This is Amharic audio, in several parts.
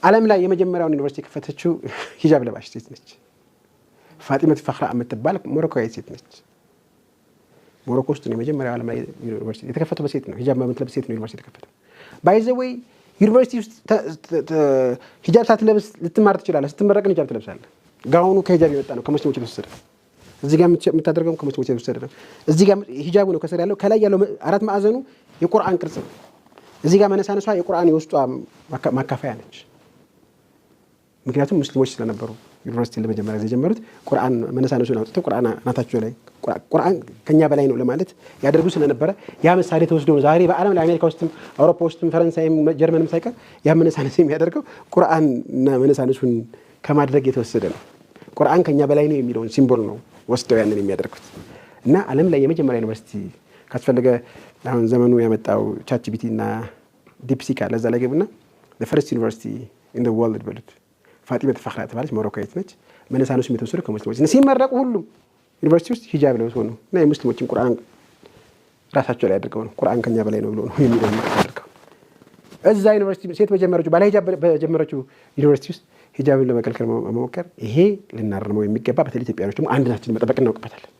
ዓለም ላይ የመጀመሪያውን ዩኒቨርሲቲ ከፈተችው ሂጃብ ለባሽ ሴት ነች። ፋጢመት ፈኽራ የምትባል ሞሮኮዊ ሴት ነች። ሞሮኮ ውስጥ ነው የመጀመሪያው ዓለም ላይ ዩኒቨርሲቲ የተከፈተው በሴት ነው። ሂጃብ በምትለብስ ሴት ነው ዩኒቨርሲቲ የተከፈተው። ባይ ዘ ዌይ ዩኒቨርሲቲ ውስጥ ሂጃብ ሳትለብስ ልትማር ትችላለህ። ስትመረቅ ሂጃብ ትለብሳለህ። ጋውኑ ከሂጃብ የመጣ ነው፣ ከሙስሊሞች የተወሰደ። እዚህ ጋር የምታደርገው ከሙስሊሞች የተወሰደ ነው። እዚህ ጋር ሂጃቡ ነው ከስር ያለው። ከላይ ያለው አራት ማዕዘኑ የቁርአን ቅርጽ ነው። እዚህ ጋር መነሳነሷ የቁርአን የውስጧ ማካፈያ ነች። ምክንያቱም ሙስሊሞች ስለነበሩ ዩኒቨርሲቲ ለመጀመሪያ ጊዜ የጀመሩት ቁርአን መነሳነሱን አውጥተው ቁርአን አናታቸው ላይ ቁርአን ከኛ በላይ ነው ለማለት ያደርጉ ስለነበረ ያ ምሳሌ ተወስዶ ዛሬ በዓለም ላይ አሜሪካ ውስጥም አውሮፓ ውስጥም ፈረንሳይም ጀርመንም ሳይቀር ያ መነሳነስ የሚያደርገው ቁርአን እና መነሳነሱን ከማድረግ የተወሰደ ነው። ቁርአን ከኛ በላይ ነው የሚለውን ሲምቦል ነው ወስደው ያንን የሚያደርጉት እና ዓለም ላይ የመጀመሪያ ዩኒቨርሲቲ ካስፈልገ አሁን ዘመኑ ያመጣው ቻትጂፒቲ እና ዲፕሲክ አለ። እዛ ላይ ገብና the first university in the world በሉት ፋጢመት ፈኽራ ተባለች። ሞሮኮዊት ነች። መነሳነሱ የተወሰደው ከሙስሊሞች እና ሲመረቁ ሁሉም ዩኒቨርሲቲ ውስጥ ሂጃብ ለብሰው ነው እና የሙስሊሞችን ቁርአን ራሳቸው ላይ አድርገው ነው ቁርአን ከኛ በላይ ነው ብሎ ነው የሚለው አድርገው እዛ ዩኒቨርሲቲ ሴት በጀመረችው ባለ ሂጃብ በጀመረችው ዩኒቨርሲቲ ውስጥ ሂጃብን ለመከልከል መሞከር ይሄ ልናርመው የሚገባ። በተለይ ኢትዮጵያውያን ደግሞ አንድነታችንን መጠበቅ እናውቅበታለን።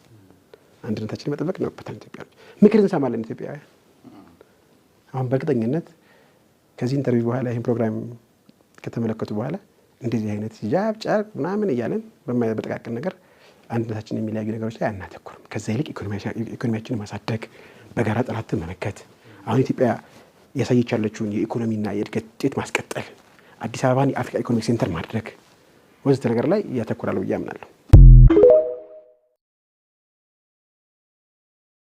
አንድነታችንን መጠበቅ እናውቅበታለን። ኢትዮጵያውያን ምክር እንሰማለን። ኢትዮጵያውያን አሁን በእርግጠኝነት ከዚህ ኢንተርቪው በኋላ ይሄን ፕሮግራም ከተመለከቱ በኋላ እንደዚህ አይነት ሂጃብ ጨርቅ ምናምን እያለን በጥቃቅን ነገር አንድነታችንን የሚለያዩ ነገሮች ላይ አናተኩርም። ከዛ ይልቅ ኢኮኖሚያችንን ማሳደግ፣ በጋራ ጠላትን መመከት፣ አሁን ኢትዮጵያ ያሳየች ያለችውን የኢኮኖሚና የእድገት ውጤት ማስቀጠል፣ አዲስ አበባን የአፍሪካ ኢኮኖሚክ ሴንተር ማድረግ ወዘተ ነገር ላይ ያተኩራሉ ብዬ አምናለሁ።